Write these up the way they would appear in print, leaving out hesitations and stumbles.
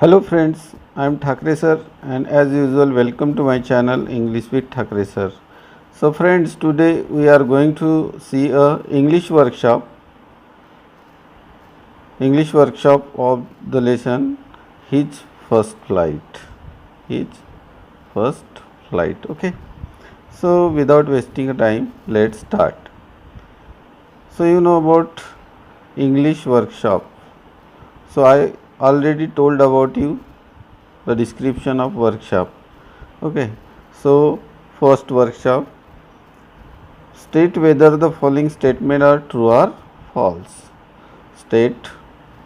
Hello friends, I am Thakre sir and as usual welcome to my channel English with Thakre sir. So friends, today we are going to see a English workshop of the lesson His First Flight. His First Flight. Okay. So without wasting time, let's start. So you know about English workshop. So I already told about you the description of workshop. Okay, so first workshop, state whether the following statement are true or false. State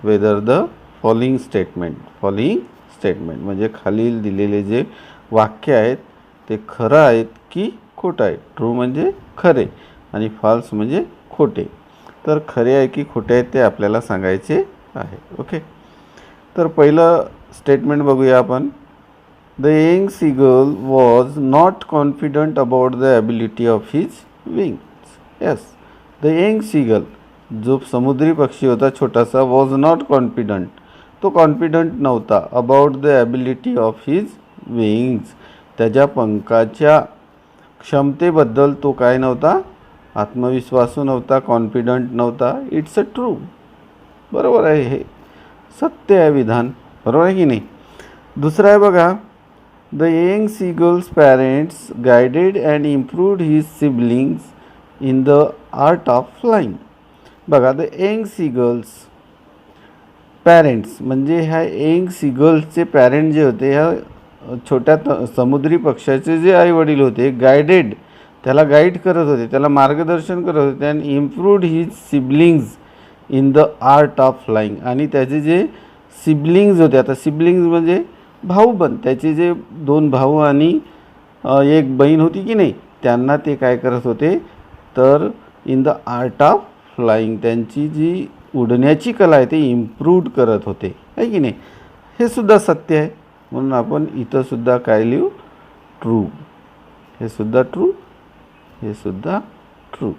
whether the following statement म्हणजे खालील दिलेले जे वाक्य आहेत ते खरं आहेत की खोटं आहे. ट्रू म्हणजे खरे आणि फॉल्स म्हणजे खोटे. तर खरे आहे की खोटे आहे ते आपल्याला सांगायचे आहे. ओके, तर पहिलं स्टेटमेंट बघूया आपण. The young seagull was not confident about the ability of his wings. Yes, the young seagull, जो समुद्री पक्षी होता छोटासा, was not confident. तो कॉन्फिडंट नव्हता about the ability of his wings. त्याच्या पंखाच्या क्षमतेबद्दल तो काय नव्हता, आत्मविश्वासू नव्हता, कॉन्फिडंट नव्हता. It's a true. बरोबर आहे, हे सत्य आहे विधान. बरोबर आहे की नाही. दुसरं आहे बघा. The young seagull's parents guided and improved his siblings in the art of flying. बघा, the young seagulls पॅरेंट्स म्हणजे ह्या यंग सीगल्सचे पॅरेंट जे होते, ह्या छोट्या समुद्री पक्ष्याचे जे आई वडील होते, गायडेड, त्याला गाईड करत होते, त्याला मार्गदर्शन करत होते. And improved his siblings in the art of flying. आणि त्याचे जे सिबलिंग्स होते, आता सिबलिंग्स म्हणजे भाऊ पण, त्याचे जे 2 भाऊ आणि एक बहीण होती की नाही, त्यांना ते काय करत होते, तर in the art of flying त्यांची जी उडण्याची कला आहे ते इम्प्रूव्ड करत होते, आहे की नाही. हे सुद्धा सत्य आहे. म्हणून आपण इथं सुद्धा काय लिहू, ट्रू. हे सुद्धा ट्रू, हे सुद्धा ट्रू.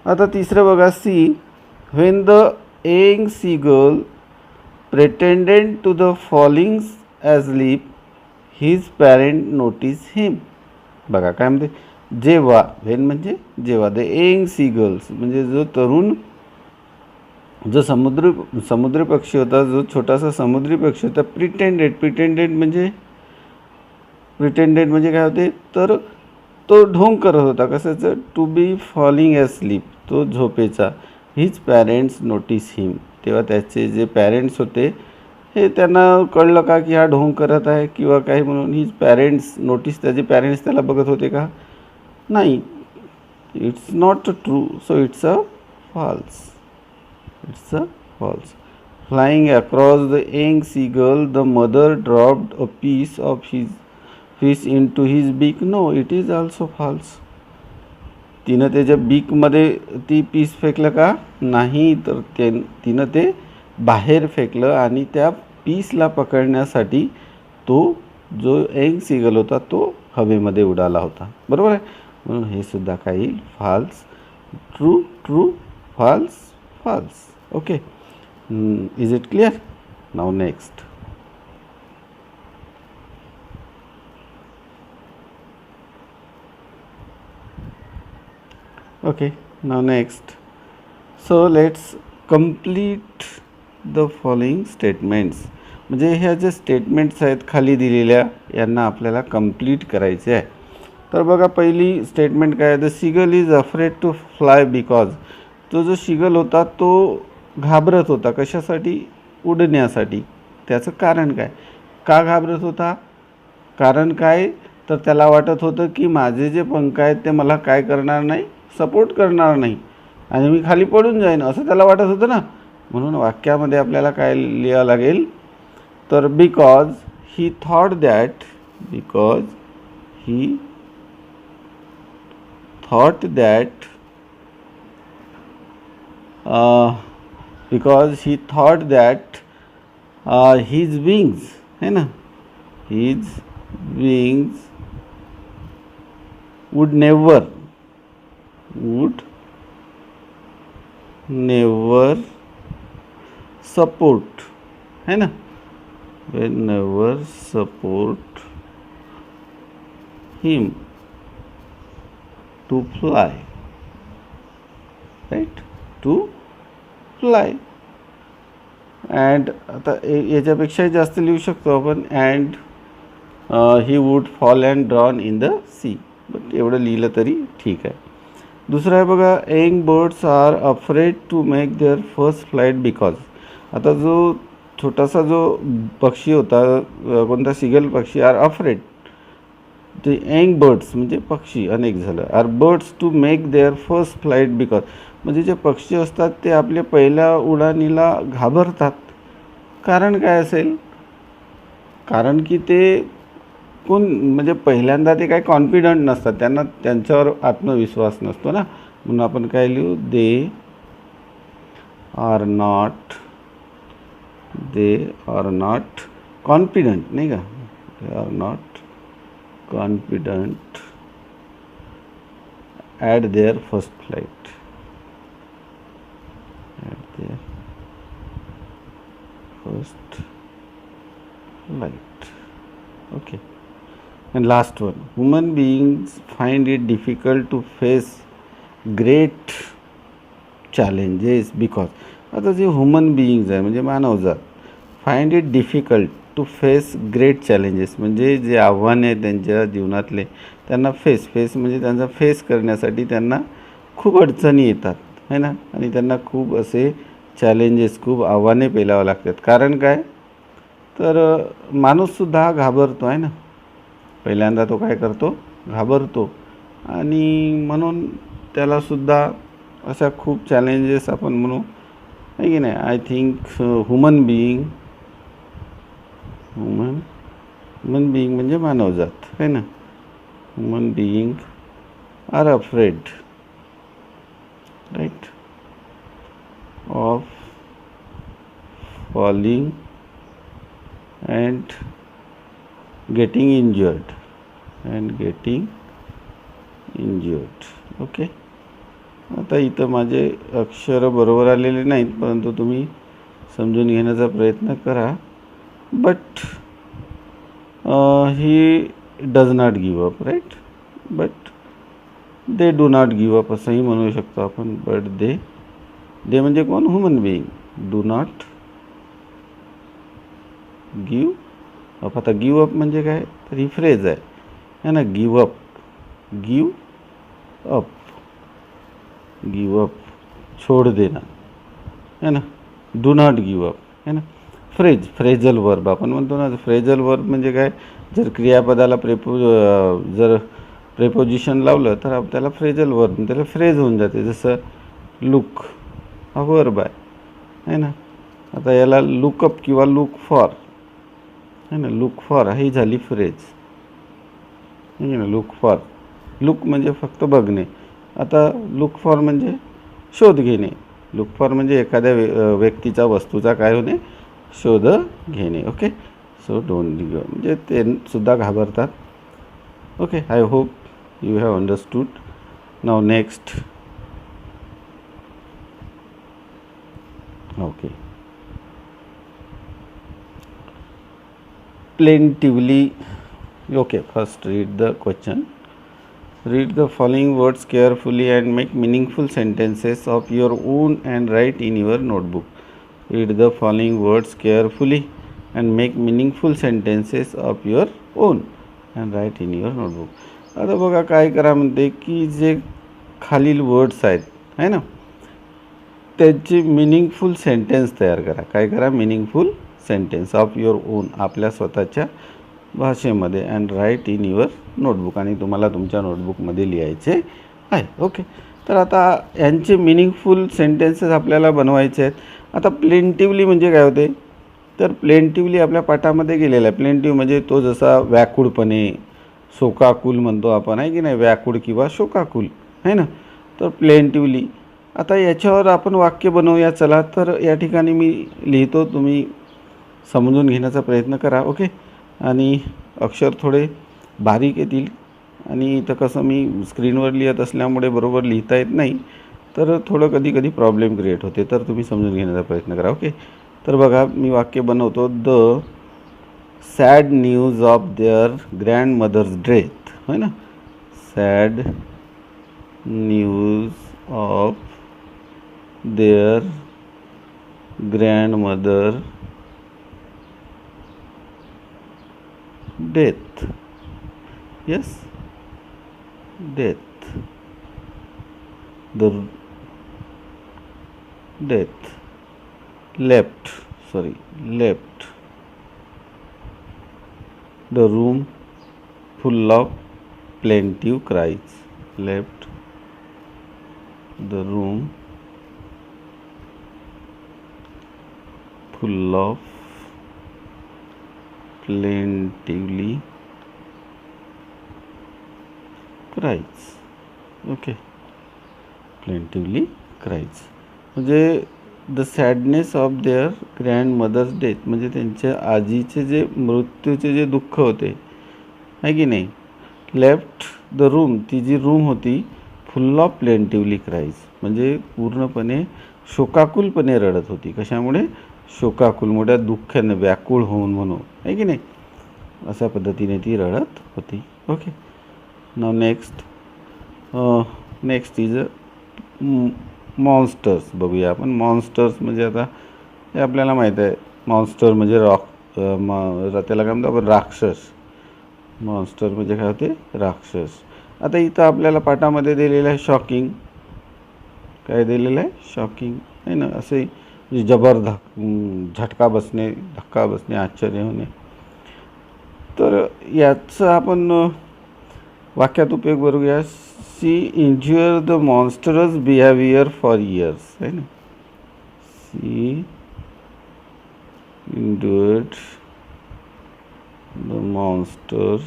आता तिसरं बघा. See, when the young seagull pretended to the falling asleep, his parent noticed him. बघा काय म्हणते, जेव्हा, व्हेन म्हणजे जेव्हा, द यंग सीगल्स म्हणजे जो तरुण, जो समुद्री पक्षी होता, जो छोटासा समुद्री पक्षी होता, प्रिटेंडेड म्हणजे काय होते, तर तो ढोंग करत होता. कशाचं, टू बी फॉलिंग ॲस्लीप, तो झोपेचा. हिज पॅरेंट्स नोटीस हिम, तेव्हा त्याचे जे पॅरेंट्स होते हे त्यांना कळलं का की हा ढोंग करत आहे किंवा काही, म्हणून हिज पॅरेंट्स नोटीस, त्याचे पॅरेंट्स त्याला बघत होते का, नाही. It's not true, so it's a false. It's a false. Flying across the young seagull, the mother dropped a piece of his fish into his beak. No, it is also false. तिनं त्याच्या बीकमध्ये ती piece फेकलं का, नाही, तर तिनं ते बाहेर फेकलं आणि त्या पीसला पकडण्यासाठी तो जो यंग सीगल होता तो हवेमध्ये उडाला होता. बरोबर आहे. म्हणून हे सुद्धा काही false. True true, false false. Okay, is it clear. Now next. Okay, now next. So let's complete the following statements. म्हणजे ह्या ज्या स्टेटमेंट्स आहेत खाली दिलेल्या, यांना आपल्याला कंप्लीट करायचे आहे. तर बघा, पहिली स्टेटमेंट काय आहे, the seagull is afraid to fly because. तो जो सीगल होता तो घाबरत होता. कशासाठी, उडण्यासाठी. त्याचं कारण काय, का घाबरत होता, कारण काय, तर त्याला वाटत होतं की माझे जे पंख आहेत ते मला काय करणार नाही, सपोर्ट करणार नाही आणि मी खाली पडून जाईन, असं त्याला वाटत होतं ना. म्हणून वाक्यामध्ये आपल्याला काय लिहावं लागेल, तर because he thought that, because he thought that, because he thought that his wings, है ना, his wings would never support, है ना, whenever support him to fly, right, to fly. And आता याच्यापेक्षाही जास्त लिहू शकतो आपण, and he would fall and drown in the sea, but एवढं लिहिलं तरी ठीक आहे. दुसरं आहे बघा, young birds are afraid to make their first flight because. आता जो छोटासा जो पक्षी होता, कोणता सिगल पक्षी, आर अफ्रेड, ते यंग बर्ड्स म्हणजे पक्षी अनेक झालं, are birds to make their first flight because, म्हणजे जे पक्षी असतात ते आपल्या पहिल्या उडाणीला घाबरतात. कारण काय असेल? कारण की ते कोण म्हणजे पहिल्यांदा ते काय कॉन्फिडंट नसतात, त्यांना त्यांच्यावर आत्मविश्वास नसतो ना, म्हणून आपण काय लिहू, दे आर नॉट कॉन्फिडंट, नाही का, they are not confident at there first flight, at there first flight. Okay. And last one, human beings find it difficult to face great challenges because. आता जे ह्युमन बिईंग्ज आहे म्हणजे मानवजात, find it difficult to face great challenges, म्हणजे जे आव्हाने आहेत त्यांच्या जीवनातले त्यांना फेस म्हणजे त्यांचा फेस करण्यासाठी त्यांना खूप अडचणी येतात, है ना, आणि त्यांना खूप असे चॅलेंजेस, खूप आव्हाने पेलावं लागतात. कारण काय, तर माणूससुद्धा घाबरतो आहे ना, पहिल्यांदा तो काय करतो, घाबरतो, आणि म्हणून त्यालासुद्धा अशा खूप चॅलेंजेस आपण म्हणू, आहे की नाही. आय थिंक ह्युमन बिईंग म्हणजे मानवजात, आहे ना, human being are afraid, right, of falling and getting injured okay. आता इथं माझे अक्षर बरोबर आलेले नाहीत, परंतु तुम्ही समजून घेण्याचा प्रयत्न करा. But he does not give up, right, but they do not give up असंही म्हणू शकतो आपण. बट दे म्हणजे कोण, human being, do not give up. आता गिव अप म्हणजे काय, तर ही फ्रेज आहे ना, गिव अप, छोड़ देना, है ना, डू नॉट गिव अप, है ना. फ्रेजल वर्ब आपण म्हणतो ना, फ्रेजल वर्ब म्हणजे काय, जर क्रियापदाला जर प्रेपोजिशन लावलं तर त्याला फ्रेजल वर्ब, त्याला फ्रेज होऊन जाते. जसं लुक हा वर्ब आहे ना. आता याला लुकअप किंवा लुक फॉर, है ना, लुक फॉर ही झाली फ्रेज, आहे ना. लुक म्हणजे फक्त बघणे. आता लुक फॉर म्हणजे शोध घेणे. लुक फॉर म्हणजे एखाद्या व्यक्तीचा, वस्तूचा काय होणे, शोध घेणे. Okay. So don't give up म्हणजे ते सुद्धा घाबरतात. Okay. I hope you have understood. Now next. Okay. Plaintively. Okay, first read the question. Read the following words carefully and make meaningful sentences of your own and write in your notebook. Read the following words carefully and make meaningful sentences of your own and write in your notebook. आता बघा काय करा म्हणते की जे खालील words आहेत, है ना, त्याचे मिनिंगफुल सेंटेन्स तयार करा. काय करा, meaningful sentence of your own, आपल्या स्वतःच्या भाषेमध्ये, and write in your notebook, आणि तुम्हाला तुमच्या नोटबुकमध्ये लिहायचे आहे. ओके. तर आता यांचे मिनिंगफुल सेंटेन्सेस आपल्याला बनवायचे आहेत. आता प्लेंटिवली म्हणजे काय होते, तर प्लेंटिवली आपल्या पाठामध्ये गेलेला आहे. प्लेंटिव म्हणजे तो जसा व्याकुळपणे, शोकाकुल म्हणतो आपण, आहे की नाही, व्याकुळ किंवा शोकाकुल, आहे ना. तर प्लेंटिवली. आता याच्यावर आपण वाक्य बनवूया. चला, तर या ठिकाणी मी लिहितो, तुम्ही समजून घेण्याचा प्रयत्न करा. ओके. आणि अक्षर थोडे बारीक येतील, आणि इथं कसं मी स्क्रीनवर लिहित असल्यामुळे बरोबर लिहिता येत नाही, तर थोडं कधी कधी प्रॉब्लेम क्रिएट होते, तर तुम्ही समजून घेण्याचा प्रयत्न करा. ओके. तर बघा, मी वाक्य बनवतो. The sad news of their grandmother's death, है ना. Sad news of their grandmother death. yes, death, the death, left, sorry, left the room full of plaintive cries. Left the room full of plaintively cries. ओके, plaintively cries म्हणजे the sadness of their grandmother's death, म्हणजे त्यांच्या आजीचे जे मृत्यूचे जे दुःख होते, आहे की नाही. लेफ्ट द रूम, ती जी रूम होती, फुल ऑफ प्लेंटिवली क्राईज, म्हणजे पूर्णपणे शोकाकुलपणे रडत होती. कशामुळे? शोकाकुल, मोठ्या दुःखाने व्याकुळ होऊन म्हणून, आहे की नाही. अशा पद्धतीने ती रडत होती. Okay. Now next is monsters. बघूया आपण. मॉन्स्टर्स म्हणजे आता हे आपल्याला माहीत आहे. मॉन्स्टर म्हणजे त्याला काय म्हणतो आपण? राक्षस. मॉन्स्टर म्हणजे काय होते? राक्षस. आता इथं आपल्याला पाठामध्ये दिलेलं आहे शॉकिंग. काय दिलेलं आहे? शॉकिंग, आहे ना. असे झटका बसणे, धक्का बसणे, आश्चर्य होणे. तर याचं आपण वाक्यात उपयोग करूया. She endure the monstrous behaviour for years, है ना. She endured the monster's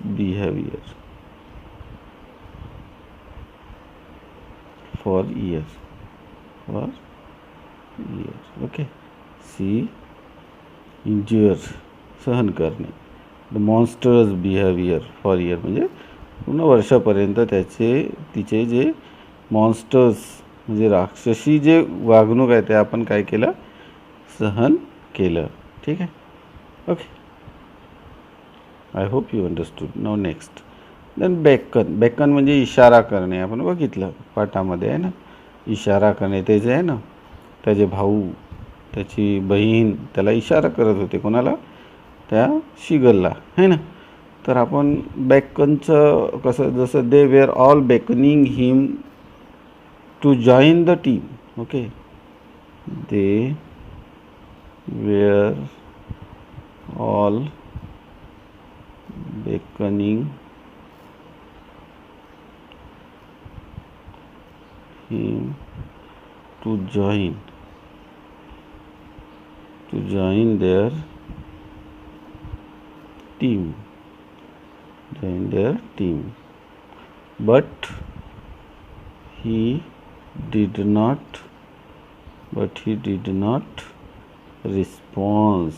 behaviour for years. Okay. She endure, सहन करणे, the monster's behaviour for year, म्हणजे पूर्ण वर्षापर्यंत तिचे जे मॉन्स्टर्स म्हणजे राक्षसी जे वागणूक आहे ते आपण काय केलं? सहन केलं. ठीक आहे. Okay. I hope you understood. Now next. Then beckon. Beckon म्हणजे इशारा करणे. आपण बघितलं पाठामध्ये, आहे ना. इशारा करणे, ते जे आहे ना, त्याचे भाऊ, त्याची बहीण त्याला इशारा करत होते. कोणाला? त्या शिगलला, है ना. तर आपण बेकनचं कसं, जसं they were all beckoning him to join the team. Okay. They were all beckoning him to join their team, but he did not respond,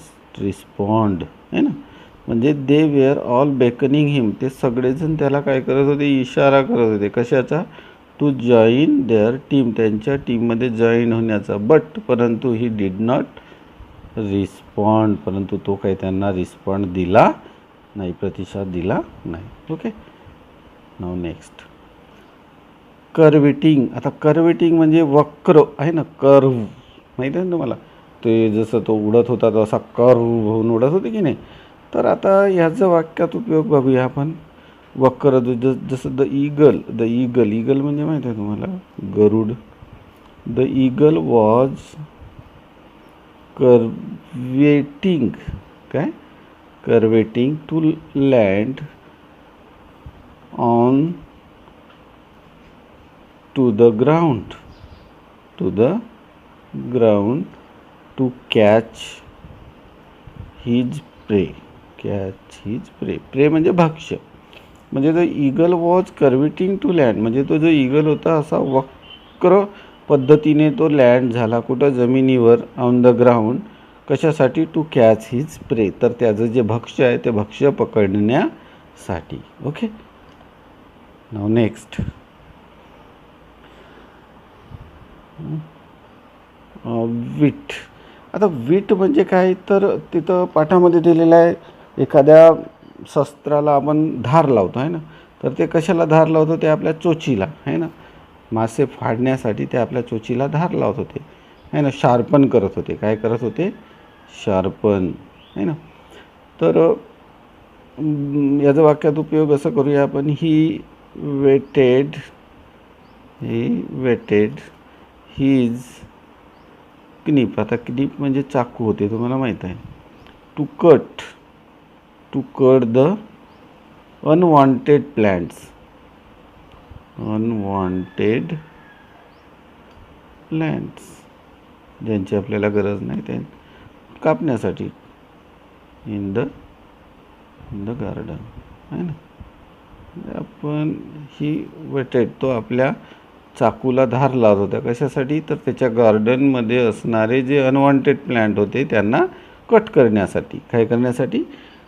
है ना. म्हणजे दे वेअर ऑल बेकनिंग हिम, ते सगळेजण त्याला काय करत होते? इशारा करत होते. कशाचा? टू जॉईन देअर टीम, त्यांच्या टीममध्ये जॉईन होण्याचा. बट परंतु ही डिड नॉट रिस्पॉन्ड, परंतु तो काही त्यांना रिस्पॉन्ड दिला नाही, प्रतिसाद दिला नाही. ओके. नाव नेक्स्ट. कर्विटिंग. आता कर्विटिंग म्हणजे वक्र, आहे ना. कर्व माहिती आहे ना तुम्हाला. ते जसं तो उडत होता तो असा कर्व होऊन उडत होते की नाही. तर आता ह्याचं वाक्यात उपयोग बघूया आपण. वक्र, जसं द ईगल म्हणजे माहिती आहे तुम्हाला, गरुड. द ईगल वॉज कर्वेटिंग, काय? Curvetting to land on to the ground to catch his prey. Prey म्हणजे भक्ष्य. म्हणजे the eagle was curvetting to land, म्हणजे तो जो ईगल होता असा वक्र पद्धतीने तो लँड झाला. कुठं? जमिनीवर. On the ground. कशासाठी? टू कॅच हिज प्रे, तर त्याचं जे भक्ष्य आहे ते भक्ष्य पकडण्यासाठी. ओके. नाव नेक्स्ट. विट. आता वीट म्हणजे काय, तर तिथं पाठामध्ये दिलेलं आहे एखाद्या शस्त्राला आपण धार लावतो आहे ना, तर ते कशाला धार लावतो, ते आपल्या चोचीला आहे ना, मासे फाडण्यासाठी ते आपल्या चोचीला धार लावत होते आहे ना, शार्पन करत होते. काय करत होते, शार्पन आहे ना. तर याचा वाक्यात उपयोग असं करूया आपण, ही वेटेड हीज क्निप. आता क्निप म्हणजे चाकू होते, तुम्हाला माहीत आहे. To cut the unwanted plants ज्यांची आपल्याला गरज नाही ते कापण्यासाठी इन द गार्डन आहे ना. आपण ही वेटेड, तो आपल्या चाकूला धार लावत होता कशासाठी, तर त्याच्या गार्डनमध्ये असणारे जे अनवॉन्टेड प्लांट होते त्यांना कट करण्यासाठी. काय करण्यासाठी,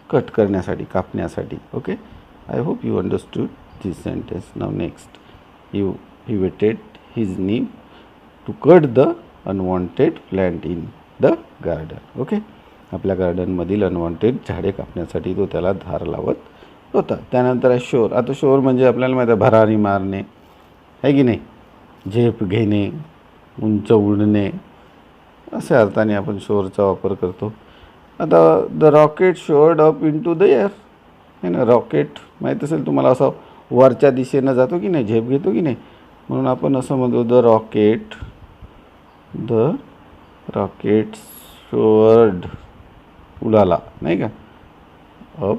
कट करण्यासाठी, कापण्यासाठी. Okay, I hope you understood this sentence. Now next, he whetted his knife to cut the unwanted plant in the garden. Okay, आपल्या गार्डनमधील अनवॉन्टेड झाडे कापण्यासाठी तो त्याला धार लावत होता. त्यानंतर आहे शोर. आता शोर म्हणजे आपल्याला माहीत आहे भरारी मारणे आहे की नाही, झेप घेणे, उंच उडणे, अशा अर्थाने आपण शोरचा वापर करतो. आता the rocket soared up into the air आहे ना. रॉकेट माहीत असेल तुम्हाला, असं वरच्या दिशेनं जातो की नाही, झेप घेतो की नाही, म्हणून आपण असं म्हणतो द रॉकेट शोअर्ड, उडाला नाही का, up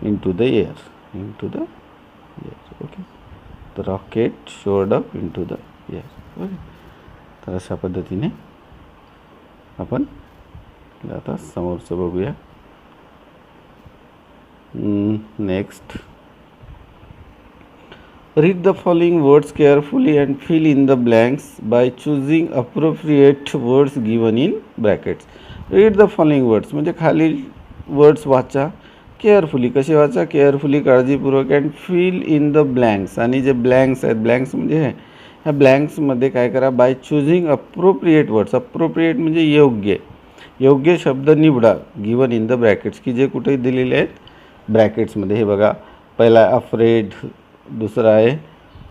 into the air. Okay, the rocket showed up into the air. Okay, तर अशा पद्धतीने आपण आता समोरचं बघूया. Next, read the following words carefully and fill in the blanks by choosing appropriate words given in brackets. read the following words म्हणजे खालील words वाचा केअरफुली. कसे वाचा, केअरफुली, काळजीपूर्वक. And fill in the blanks, आणि जे ब्लँक्स आहेत, blanks म्हणजे ह्या ब्लँक्समध्ये काय करा, by choosing appropriate words. Appropriate म्हणजे योग्य शब्द निवडा, गिवन इन द ब्रॅकेट्स, की जे कुठे दिलेले आहेत ब्रॅकेट्समध्ये. हे बघा, पहिला अफ्रेड, दुसरा आहे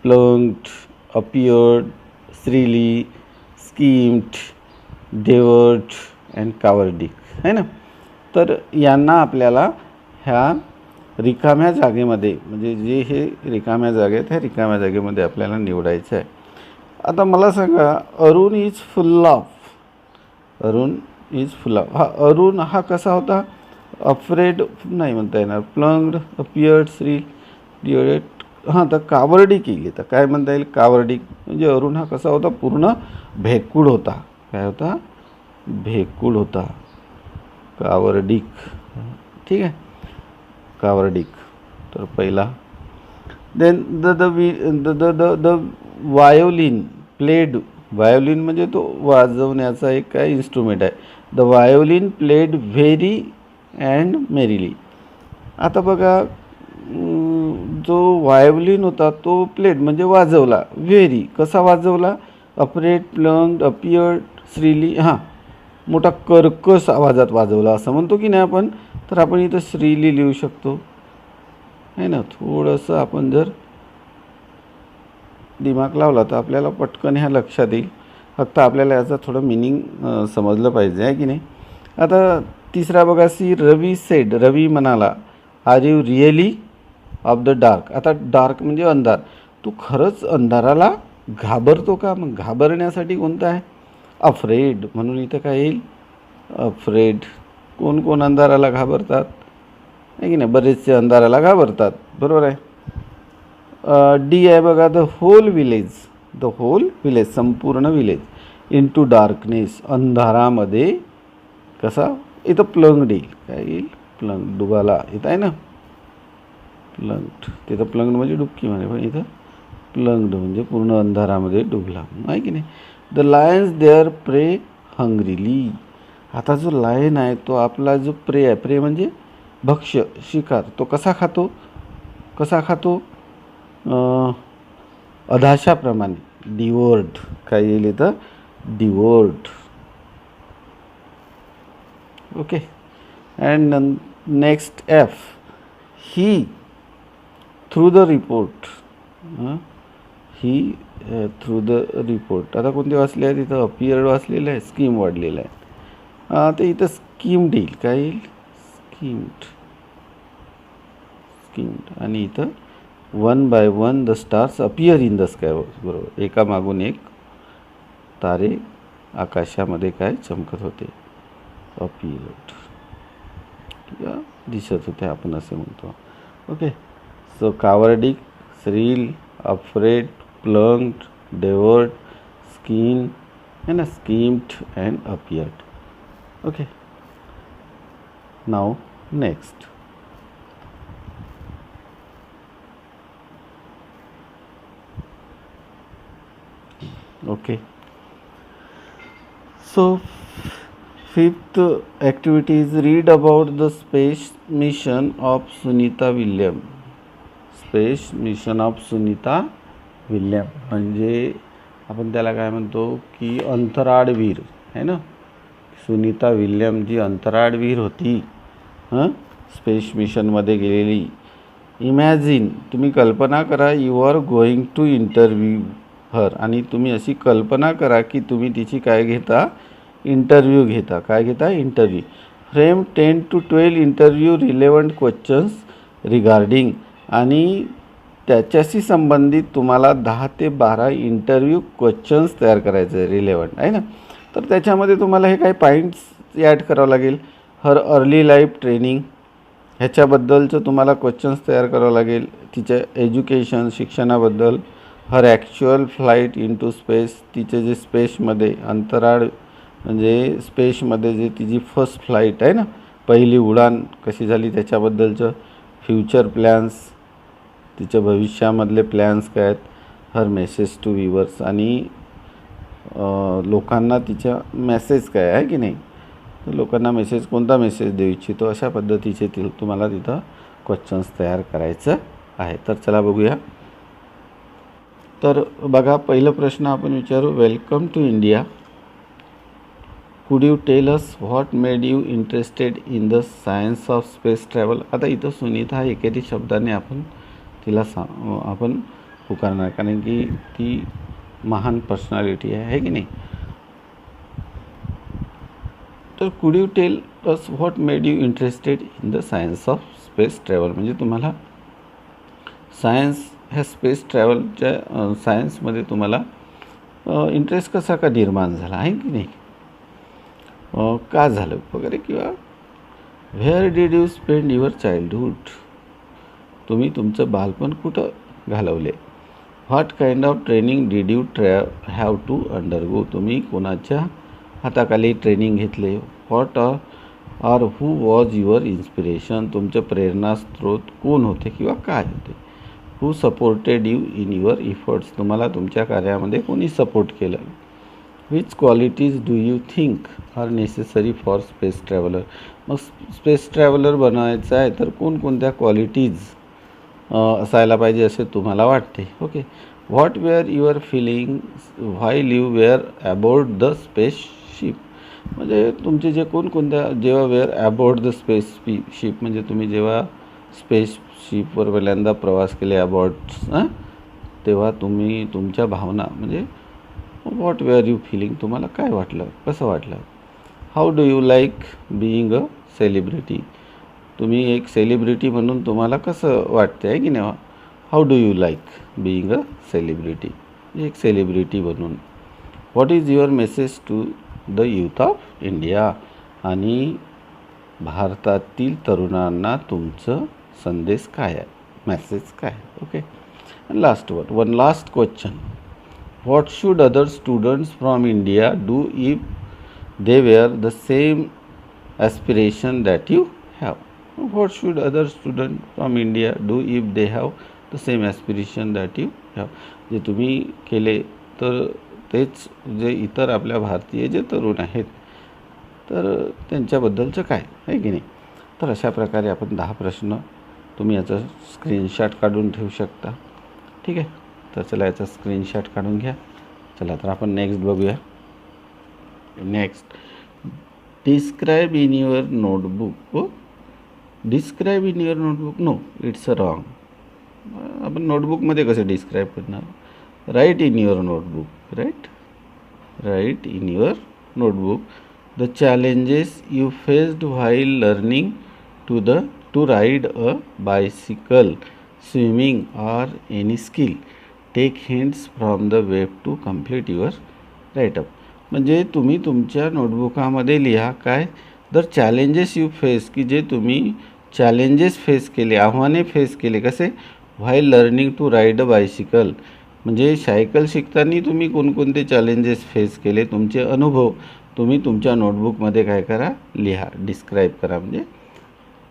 प्लंक्ड, अपियर्ड, श्रीली, स्कीम्ड, डेवर्ड अँड कावर्डिक आहे ना. तर यांना आपल्याला ह्या रिकाम्या जागेमध्ये, म्हणजे जे हे रिकाम्या जागे आहेत, ह्या रिकाम्या जागेमध्ये आपल्याला निवडायचं आहे. आता मला सांगा, अरुण इज फुल ऑफ. हा अरुण हा कसा होता, अफ्रेड नाही म्हणता येणार, प्लंग्ड, अपियर्ड, श्री, डिओडेट, हां, तर कावर्डिक केली, तर काय म्हणता येईल, कावर्डिक. म्हणजे अरुण हा कसा होता, पूर्ण भेकूड होता. काय होता, भेकूड होता, कावर्डिक. ठीक आहे, कावर्डिक. तर पहिला. Then the violin played. Violin म्हणजे तो वाजवण्याचा एक काय इन्स्ट्रुमेंट आहे. The violin played very and merrily. आता बघा, जो वायोलिन होता तो प्लेड म्हणजे वाजवला, व्हेरी कसा वाजवला, अफ्रेड, प्लंग्ड, अपियर्ड, श्रीली, हां, मोठा कर्कश आवाजात वाजवला असं म्हणतो की नाही आपण. तर आपण इथं श्रीली लिहू शकतो आहे ना. थोडंसं आपण जर दिमाग लावला तर आपल्याला पटकन ह्या लक्षात येईल. फक्त आपल्याला याचं थोडं मिनिंग समजलं पाहिजे आहे की नाही. आता तिसरा बघा, सी रवी सेड. रवी म्हणाला, are you really of the dark. आता डार्क म्हणजे अंधार. तू खरंच अंधाराला घाबरतो का. मग घाबरण्यासाठी कोणतं आहे, अफ्रेड, म्हणून इथं काय येईल, अफ्रेड. कोण अंधाराला घाबरतात आहे की नाही, बरेचसे अंधाराला घाबरतात, बरोबर आहे. डी आहे बघा, द होल विलेज, संपूर्ण विलेज, इन टू डार्कनेस, अंधारामध्ये कसा, इथं प्लंग्ड येईल. काय येईल, प्लंग्ड, डुबाला. इथं आहे ना प्लंग्ड, तिथं प्लंग्ड म्हणजे डुबकी म्हणे, पण इथं प्लंग्ड म्हणजे पूर्ण अंधारामध्ये डुबला आहे की नाही. द लायन्स देअर प्रे हंग्रीली. आता जो लायन आहे तो आपला जो प्रे आहे, प्रे म्हणजे भक्ष्य, शिकार, तो कसा खातो, अधाशाप्रमाणे, डिवोर्ड. काय येईल इथं, devoured. Okay, and next F, he through the report. He through the report. आता कोणती वाचली आहे तिथं? अपियर्ड वाचलेलं आहे, स्कीम वाढलेलं आहे. तर इथं स्कीम्ड येईल. काय येईल? स्कीम्ड. आणि इथं 1 by 1 the stars appear in the sky. बरोबर, एका मागून एक तारे आकाशामध्ये काय चमकत होते? अपियर्ड, किंवा दिसत होते आपण असे म्हणतो. Okay, so cowardice, thrill, afraid, plunked, devoured, schemed and appeared. Okay, now next. Okay, so fifth activity is read about the space mission of Sunita Williams. Space mission of Sunita William, म्हणजे आपण त्याला काय म्हणतो की अंतराळवीर आहे ना. सुनीता विल्यम जी अंतराळवीर होती, space मिशनमध्ये गेलेली. इमॅजिन, तुम्ही कल्पना करा, you are going to interview her. आणि तुम्ही अशी कल्पना करा की तुम्ही तिची काय घेता? इंटरव्ह्यू घेता. काय घेता? Interview. Frame 10 to 12 interview relevant questions regarding. आणि त्याच्याशी संबंधित तुम्हाला 10 ते 12 इंटरव्ह्यू क्वेश्चन्स तयार करायचे आहे, रिलेवंट आहे ना. तर त्याच्यामध्ये तुम्हाला हे काही पॉईंट्स ॲड करावं लागेल. हर अर्ली लाईफ ट्रेनिंग, ह्याच्याबद्दलचं तुम्हाला क्वेश्चन्स तयार करावं लागेल. तिच्या एज्युकेशन, शिक्षणाबद्दल. Her actual flight into space, तिचे जे स्पेसमध्ये, अंतराळ म्हणजे स्पेसमध्ये जे तिची फर्स्ट फ्लाईट आहे ना, पहिली उडान कशी झाली त्याच्याबद्दलचं. फ्युचर प्लॅन्स, तिच्या भविष्यामधले प्लॅन्स काय आहेत. हर मेसेज टू व्ह्युअर्स, आणि लोकांना तिच्या मेसेज काय आहे की नाही, लोकांना मेसेज, कोणता मेसेज देऊ इच्छितो, अशा पद्धतीचे तुम्हाला तिथं क्वेश्चन्स तयार करायचं आहे. तर चला बघूया. तर बघा, पहिला प्रश्न आपण विचारू. Welcome to India. Could you tell us what made you interested in the science of space travel. आता इथं सुनीता हा एकेरी शब्दाने आपण तिला आपण पुकारणार, कारण की ती महान पर्सनॅलिटी आहे की नाही. तर कुड you tell us what made you interested in the science of space travel, म्हणजे तुम्हाला सायन्स, ह्या स्पेस ट्रॅव्हलच्या सायन्समध्ये तुम्हाला इंटरेस्ट कसा का निर्माण झाला आहे की नाही, का झालं वगैरे. किंवा where did you spend your childhood, तुम्ही तुमचं बालपण कुठं घालवले. What kind of training did you have to undergo, तुम्ही कोणाच्या हाताखाली ट्रेनिंग घेतले. What or who was your inspiration, तुमचे प्रेरणास्त्रोत कोण होते किंवा काय होते. Who supported you in your efforts, तुम्हाला तुमच्या कार्यामध्ये कोणी सपोर्ट केलं. Which qualities do you think are necessary for space traveller, मग स्पेस ट्रॅव्हलर बनायचं आहे तर कोणकोणत्या क्वालिटीज असायला पाहिजे असे तुम्हाला वाटते. Okay, what were your feeling while you were about the spaceship, म्हणजे तुमचे जे कोणकोणत्या, जेव्हा वेअर अबाउट द स्पेसशिप म्हणजे तुम्ही जेव्हा स्पेसशिपवर पहिल्यांदा प्रवास केले अबाउट, तेव्हा तुम्ही तुमच्या भावना म्हणजे व्हॉट वेअर यू फिलिंग, तुम्हाला काय वाटलं, कसं वाटलं. How do you like being a celebrity, तुम्ही एक सेलिब्रिटी म्हणून तुम्हाला कसं वाटते आहे की नाही. How do you like being a celebrity, एक सेलिब्रिटी बनून. What is your message to the youth of India, आणि भारतातील तरुणांना तुमचं संदेश काय आहे, मेसेज काय आहे. Okay, and last one last question. What should other students from India do if they were the same aspiration that you have? What should other students from India do if they have the same aspiration that you have? जे तुम्ही केले तर तेच जे इतर आपल्या भारतीय जे तरुण आहेत तर त्यांच्याबद्दलचं काय आहे की नाही. तर अशा प्रकारे आपण 10 प्रश्न तुम्ही याचा स्क्रीनशॉट काढून ठेवू शकता. ठीक आहे, तर चला याचा स्क्रीनशॉट काढून घ्या. चला तर आपण नेक्स्ट बघूया. Next, describe in your notebook. Oh, describe in your notebook. No, it's wrong. आपण नोटबुकमध्ये कसं डिस्क्राईब करणार? Write in your notebook. Write, write in your notebook the challenges you faced while learning to ride a bicycle, swimming or any skill. Take hints from the web to complete your writeup. म्हणजे तुम्ही तुमच्या नोटबुकामध्ये लिहा काय, the challenges you face, की जे तुम्ही challenges face केले, आव्हाने फेस केले. कसे? While learning to ride a bicycle, म्हणजे सायकल शिकताना तुम्ही कोणकोणते चॅलेंजेस फेस केले, तुमचे अनुभव तुम्ही तुमच्या नोटबुकमध्ये काय करा, लिहा. डिस्क्राईब करा, म्हणजे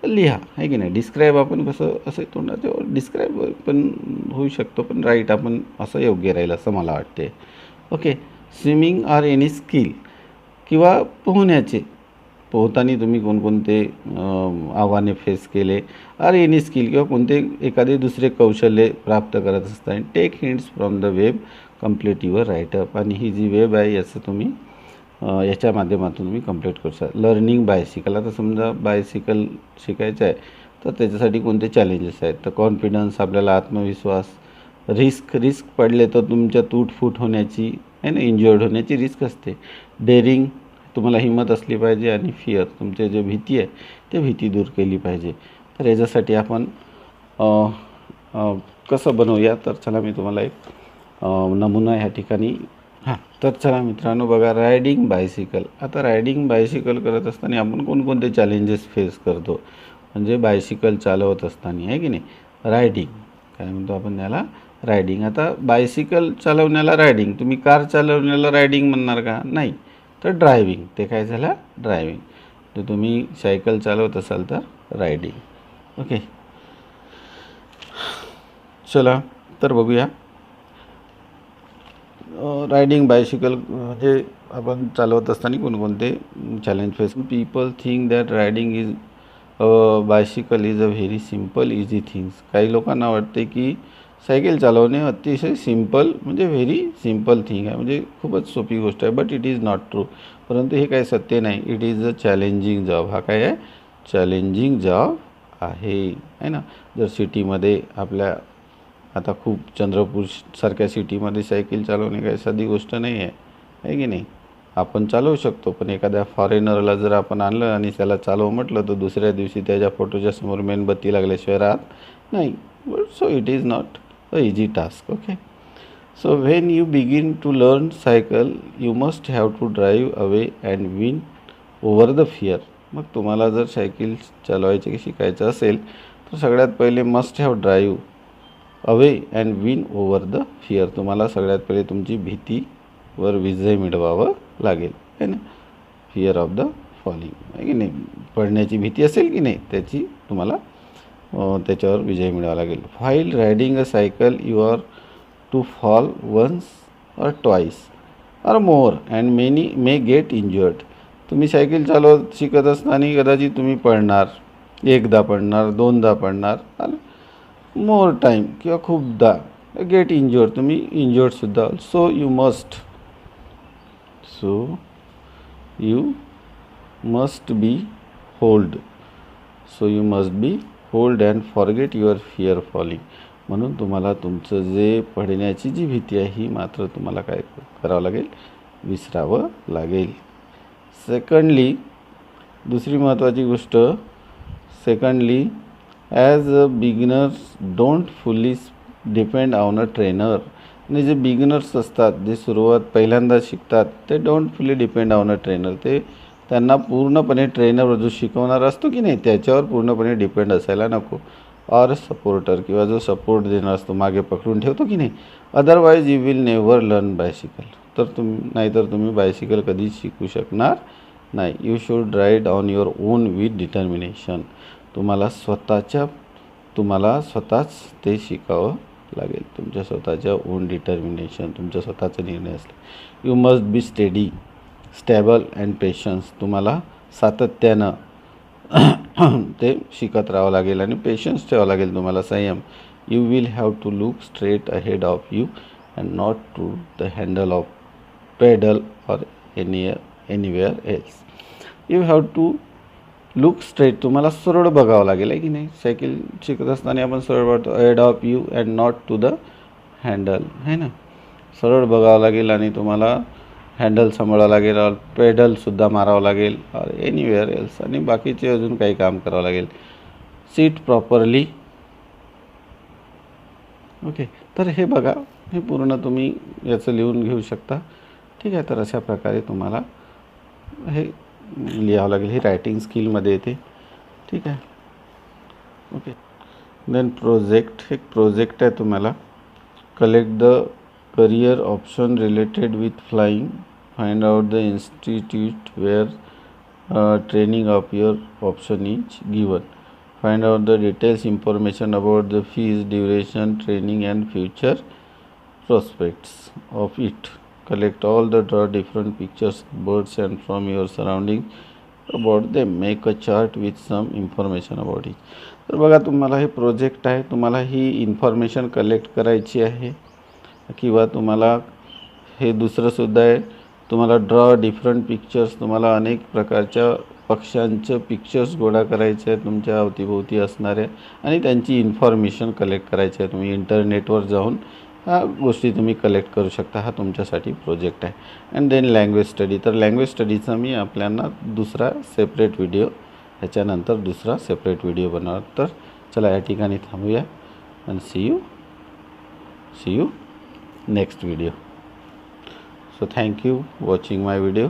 लिहा, आहे की नाही. डिस्क्राईब आपण कसं असं तोंडाचं डिस्क्राईब पण होऊ शकतो, पण राईट आपण असं योग्य राहील असं मला वाटते. Okay. Swimming or any skill, किंवा पोहताना तुम्ही कोणकोणते आव्हाने फेस केले. आर एनी स्किल, किंवा कोणते एखादे दुसरे कौशल्य प्राप्त करत असताना. Take hints from the web, complete your writeup. आणि ही जी वेब आहे याचं तुम्ही याच्या माध्यमातून तुम्ही कंप्लीट करू शकता. लर्निंग बायसिकल, आता समजा बायसिकल शिकायचं आहे तर त्याच्यासाठी कोणते चॅलेंजेस आहेत, तर कॉन्फिडन्स, आपल्याला आत्मविश्वास. रिस्क पडले तर तुमच्या तुटफूट होण्याची आहे ना, इंज्युअर्ड होण्याची रिस्क असते. डेअरिंग, तुम्हाला हिंमत असली पाहिजे. आणि फिअर, तुमचे जे भीती आहे ते भीती दूर केली पाहिजे. तर याच्यासाठी आपण कसं बनवूया, तर चला मी तुम्हाला एक नमुना ह्या ठिकाणी. तर चला मित्रांनो बघा, रायडिंग बायसिकल. आता रायडिंग बायसिकल करत असताना आपण कोणकोणते चॅलेंजेस फेस करतो, म्हणजे बायसिकल चालवत असताना, आहे की नाही. रायडिंग काय म्हणतो आपण त्याला, रायडिंग. आता बायसिकल चालवण्याला रायडिंग, तुम्ही कार चालवण्याला रायडिंग म्हणणार का? नाही. तर ड्रायविंग, ते काय झालं, ड्रायविंग. तर तुम्ही सायकल चालवत असाल तर रायडिंग. ओके. चला तर बघूया. रायडिंग बायसिकल म्हणजे आपण चालवत असताना कोणकोणते challenge face. People think that riding is bicycle is a very simple easy things. काही लोकांना वाटते की सायकल चालवणे अतिशय सिम्पल, म्हणजे व्हेरी सिम्पल थिंग आहे, म्हणजे खूपच सोपी गोष्ट आहे. But it is not true. परंतु हे काही सत्य नाही. It is a challenging job. हा काय आहे, चॅलेंजिंग जॉब आहे ना. जर सिटीमध्ये आपल्या आता खूप चंद्रपूर सारख्या सिटीमध्ये सायकल चालवणे काही साधी गोष्ट नाही आहे की नाही. आपण चालवू शकतो, पण एखाद्या फॉरेनरला जर आपण आणलं आणि त्याला चालव म्हटलं तर दुसऱ्या दिवशी त्याच्या फोटोच्या समोर मेणबत्ती लागल्याशिवाय राहत नाही. So it is not a easy task. Okay. So when you begin to learn cycle you must have to drive away and win over the fear. मग तुम्हाला जर सायकल चालवायचे शिकायचं असेल तर सगळ्यात पहिले must have drive away and win over the fear. तुम्हाला सगळ्यात पहिले तुमची भीतीवर विजय मिळवावं लागेल, आहे ना. फिअर ऑफ द फॉलिंग, आहे की नाही. पडण्याची भीती असेल की नाही, त्याची तुम्हाला त्याच्यावर विजय मिळवावा लागेल. While riding a cycle you are to fall once or twice or more and many may get injured. तुम्ही सायकल चालवत शिकत असताना कदाचित तुम्ही पडणार, एकदा पडणार, दोनदा पडणार, मोर टाईम किंवा खूपदा गेट इंज्युअर्ड, तुम्ही इंज्युअर्डसुद्धा. So you must be bold. So you must be bold and forget your fear falling. म्हणून तुम्हाला तुमचं जे पडण्याची जी भीती आहे ही मात्र तुम्हाला काय करावं लागेल, विसरावं लागेल. सेकंडली, दुसरी महत्त्वाची गोष्ट, secondly as a beginners don't fully depend on a trainer. आणि जे बिगिनर्स असतात, जे सुरुवात पहिल्यांदा शिकतात, ते don't fully depend on a trainer. त्यांना पूर्णपणे ट्रेनर जो शिकवणार असतो की नाही त्याच्यावर पूर्णपणे डिपेंड असायला नको. ऑर सपोर्टर, किंवा जो सपोर्ट देणार असतो, मागे पकडून ठेवतो की नाही. Otherwise you will never learn bicycle. तर नाहीतर तुम्ही बायसिकल कधीच शिकू शकणार नाही. You should ride on your on with determination. तुम्हाला स्वतःच ते शिकावं लागेल. तुमच्या स्वतःच्या ओन डिटर्मिनेशन, तुमचा स्वतःचा निर्णय असला. You must be stable and patience. तुम्हाला सातत्यानं ते शिकत राहावं लागेल आणि पेशन्स ठेवावं लागेल तुम्हाला, संयम. You will have to look straight ahead of you and not to the handle of pedal or any anywhere else. You have to look straight. तुम्हाला सरळ बघावं लागेल आहे की नाही. सायकल शिकत असताना आपण सरळ बघतो, head of you and not to the handle, है ना. सरळ बघावं लागेल आणि तुम्हाला हँडल सांभाळावं लागेल, और पेडलसुद्धा मारावं लागेल, और एनिवेअर एल्स, आणि बाकीचे अजून काही काम करावं लागेल. Seat properly. ओके, तर हे बघा, हे पूर्ण तुम्ही याचं लिहून घेऊ शकता. ठीक आहे. तर अशा प्रकारे तुम्हाला हे लिहावं लागेल. ही रायटिंग स्किलमध्ये येते. ठीक आहे. ओके. Then project. एक प्रोजेक्ट आहे तुम्हाला. Collect the career option related with flying. Find out the institute where training of your option is given. Find out the details information about the fees, duration, training and future prospects of it. Collect all the draw different pictures of birds and from your surroundings about them. Make a chart with some information about it. तर बघा, तुम्हाला हे project आहे, तुम्हाला ही information collect करायची आहे, किंवा तुम्हाला हे दुसरंसुद्धा आहे, तुम्हाला ड्रॉ डिफरंट पिक्चर्स, तुम्हाला अनेक प्रकारच्या पक्ष्यांचं पिक्चर्स गोळा करायचे आहेत तुमच्या अवतीभोवती असणाऱ्या, आणि त्यांची इन्फॉर्मेशन कलेक्ट करायची आहे. तुम्ही इंटरनेटवर जाऊन ह्या गोष्टी तुम्ही कलेक्ट करू शकता. हा तुमच्यासाठी प्रोजेक्ट आहे. And then language study. तर लँग्वेज स्टडीचा मी आपल्याला दुसरा सेपरेट व्हिडिओ, ह्याच्यानंतर दुसरा सेपरेट व्हिडिओ बनवणार. तर चला या ठिकाणी थांबूया, आणि see you next video. So thank you watching my video.